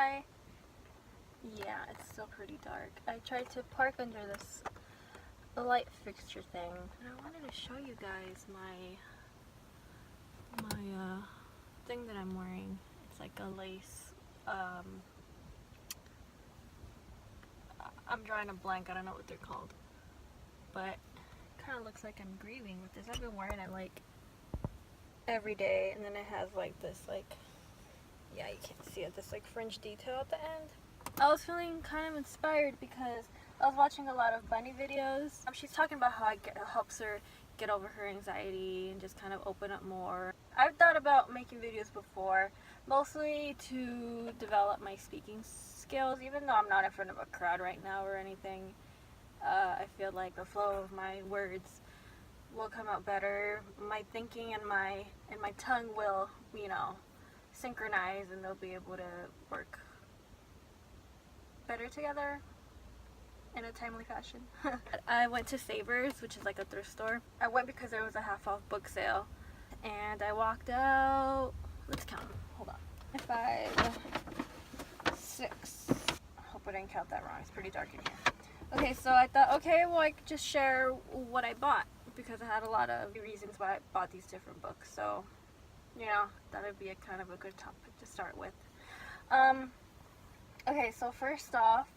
Hi. Yeah, it's still pretty dark. I tried to park under this light fixture thing, and I wanted to show you guys my thing that I'm wearing. It's like a lace. I'm drawing a blank. I don't know what they're called, but it kind of looks like I'm grieving with this. I've been wearing it like every day, and then it has like this yeah, you can't see it, this like fringe detail at the end. I was feeling kind of inspired because I was watching a lot of bunny videos. She's talking about how it helps her get over her anxiety and just kind of open up more. I've thought about making videos before, mostly to develop my speaking skills, even though I'm not in front of a crowd right now or anything. I feel like the flow of my words will come out better. My thinking and my tongue will, you know, synchronize, and they'll be able to work better together in a timely fashion. I went to Savers, which is like a thrift store. I went because there was a half off book sale, and I walked out, let's count them, hold on, 5, 6, I hope I didn't count that wrong, it's pretty dark in here. Okay, so I thought, okay, well I could just share what I bought, because I had a lot of reasons why I bought these different books, so you know, that would be a kind of a good topic to start with. Okay, so first off,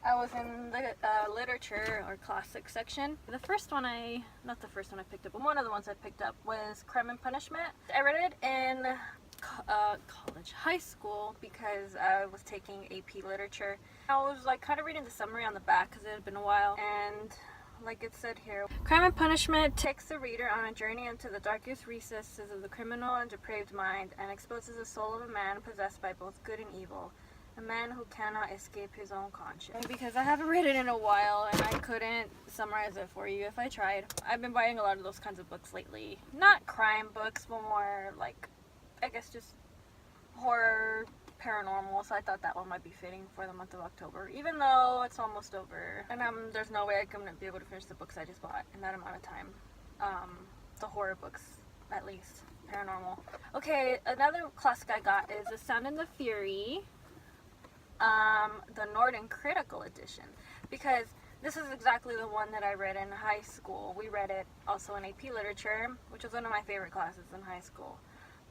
I was in the literature or classic section. The first one not the first one I picked up, but one of the ones I picked up was Crime and Punishment. I read it in high school, because I was taking AP literature. I was like kind of reading the summary on the back because it had been a while, and like it said here, Crime and Punishment takes the reader on a journey into the darkest recesses of the criminal and depraved mind and exposes the soul of a man possessed by both good and evil. A man who cannot escape his own conscience. Because I haven't read it in a while and I couldn't summarize it for you if I tried. I've been buying a lot of those kinds of books lately. Not crime books, but more like, I guess just horror, paranormal, so I thought that one might be fitting for the month of October, even though it's almost over, and there's no way I'm going to be able to finish the books I just bought in that amount of time. The horror books, at least. Paranormal. Okay, another classic I got is The Sound and the Fury, the Norton Critical Edition, because this is exactly the one that I read in high school. We read it also in AP Literature, which was one of my favorite classes in high school.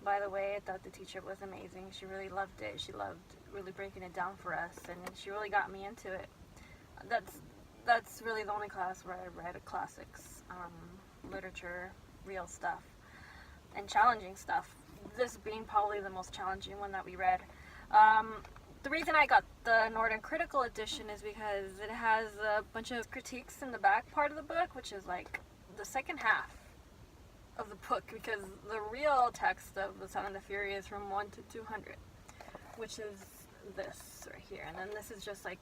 By the way, I thought the teacher was amazing. She really loved it. She loved really breaking it down for us, and she really got me into it. That's really the only class where I read classics, literature, real stuff, and challenging stuff. This being probably the most challenging one that we read. The reason I got the Norton Critical Edition is because it has a bunch of critiques in the back part of the book, which is like the second half of the book, because the real text of The Sound and the Fury is from 1 to 200, which is this right here, and then this is just like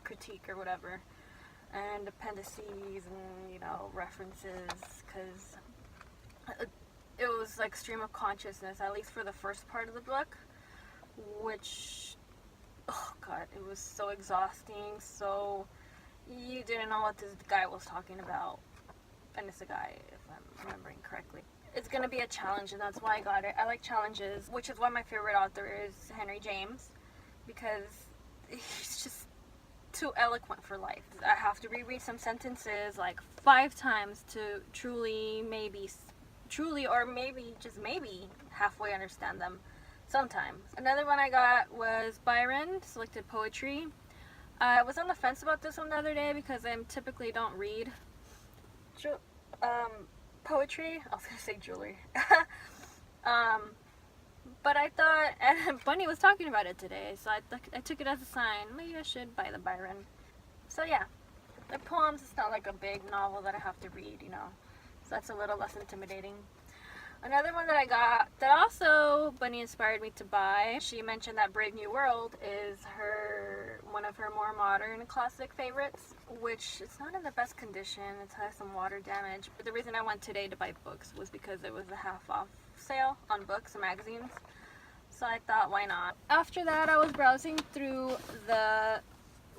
critique or whatever, and appendices and, you know, references, because it was like stream of consciousness, at least for the first part of the book, which, oh god, it was so exhausting. So you didn't know what this guy was talking about, and it's a guy, if I'm remembering correctly. It's gonna be a challenge, and that's why I got it. I like challenges, which is why my favorite author is Henry James, because he's just too eloquent for life. I have to reread some sentences like 5 times to truly, or maybe just maybe halfway understand them sometimes. Another one I got was Byron, Selected Poetry. I was on the fence about this one the other day because I typically don't read poetry. I was gonna say jewelry. But I thought, and Bunny was talking about it today, so I took it as a sign. Maybe I should buy the Byron. So yeah, the poems, it's not like a big novel that I have to read, you know, so that's a little less intimidating. Another one that I got that also Bunny inspired me to buy, she mentioned that Brave New World is one of her more modern classic favorites, which it's not in the best condition. It has some water damage. But the reason I went today to buy books was because it was a half off sale on books and magazines. So I thought, why not? After that, I was browsing through the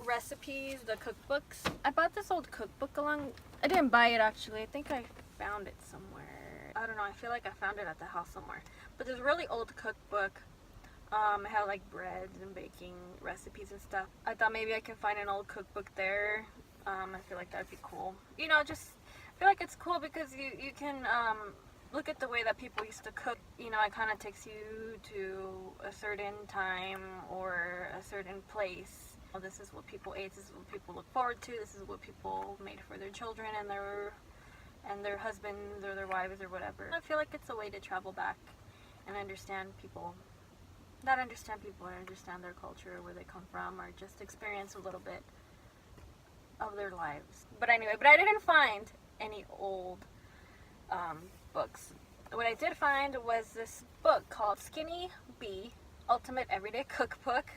recipes, the cookbooks. I bought this old cookbook I didn't buy it actually. I think I found it somewhere. I don't know, I feel like I found it at the house somewhere. But this really old cookbook It had like breads and baking recipes and stuff. I thought maybe I could find an old cookbook there. I feel like that'd be cool. You know, just I feel like it's cool because you can look at the way that people used to cook. You know, it kind of takes you to a certain time or a certain place. Well, this is what people ate. This is what people look forward to. This is what people made for their children and their husbands or their wives or whatever. I feel like it's a way to travel back and understand people. Not understand people, and understand their culture, where they come from, or just experience a little bit of their lives. But anyway, I didn't find any old books. What I did find was this book called Skinny Bee Ultimate Everyday Cookbook.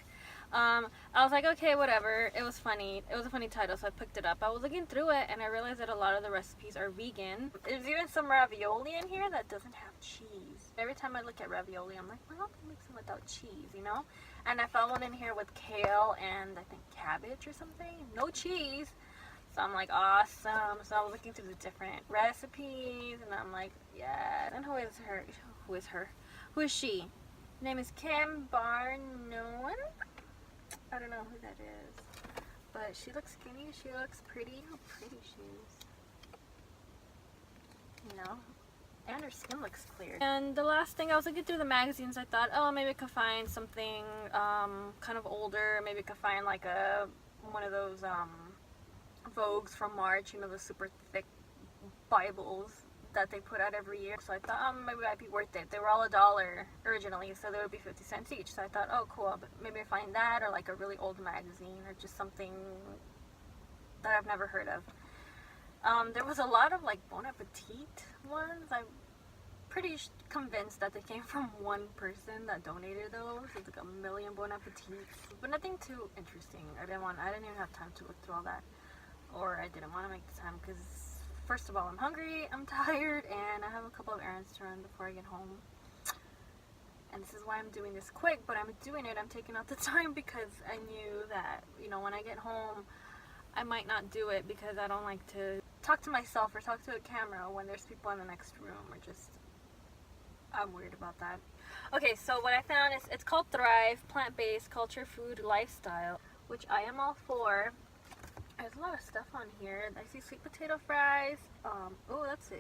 I was like, okay, whatever. It was funny. It was a funny title, so I picked it up. I was looking through it, and I realized that a lot of the recipes are vegan. There's even some ravioli in here that doesn't have cheese. Every time I look at ravioli, I'm like, why don't they make some without cheese, you know? And I found one in here with kale and I think cabbage or something. No cheese. So I'm like, awesome. So I was looking through the different recipes, and I'm like, yeah. And who is her? Who is her? Who is she? Her name is Kim Barnoan. I don't know who that is, but she looks skinny. She looks pretty. How pretty she is, you know, and her skin looks clear. And the last thing, I was looking through the magazines. I thought, oh, maybe I could find something kind of older. Maybe I could find like one of those Vogues from March, you know, the super thick Bibles that they put out every year. So I thought, maybe that'd be worth it. They were all $1 originally, so they would be 50 cents each. So I thought, oh, cool, but maybe I find that, or like a really old magazine, or just something that I've never heard of. There was a lot of like Bon Appetit ones. I'm pretty convinced that they came from one person that donated those. It's like 1,000,000 Bon Appetits, but nothing too interesting. I didn't even have time to look through all that, or I didn't want to make the time because, first of all, I'm hungry, I'm tired, and I have a couple of errands to run before I get home. And this is why I'm doing this quick, but I'm doing it. I'm taking out the time because I knew that, you know, when I get home, I might not do it because I don't like to talk to myself or talk to a camera when there's people in the next room, or just, I'm weird about that. Okay, so what I found is, it's called Thrive, Plant-Based Culture, Food, Lifestyle, which I am all for. There's a lot of stuff on here. I see sweet potato fries. Oh, that's a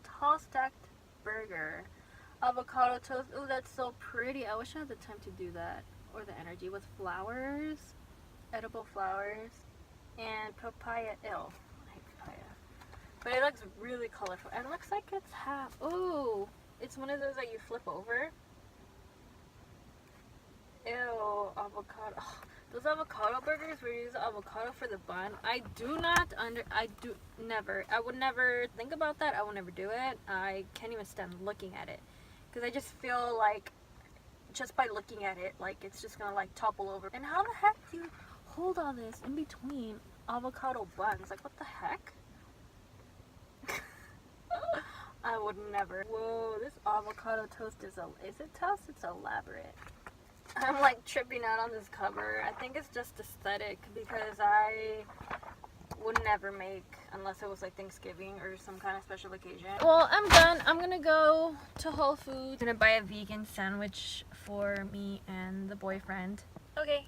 tall stacked burger. Avocado toast. Oh, that's so pretty. I wish I had the time to do that, or the energy, with flowers, edible flowers, and papaya. Ew, I hate papaya. But it looks really colorful. And it looks like it's half. Oh, it's one of those that you flip over. Ew, avocado. Oh, those avocado burgers where you use avocado for the bun. I would never think about that. I would never do it. I can't even stand looking at it, because I just feel like, just by looking at it, like it's just gonna like topple over. And how the heck do you hold all this in between avocado buns? Like, what the heck? I would never. Whoa, this avocado toast is it toast? It's elaborate. I'm like tripping out on this cover. I think it's just aesthetic, because I would never make, unless it was like Thanksgiving or some kind of special occasion. Well, I'm done. I'm gonna go to Whole Foods. I'm gonna buy a vegan sandwich for me and the boyfriend. Okay,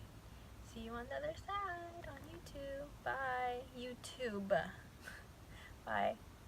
see you on the other side on YouTube. Bye. YouTube. Bye.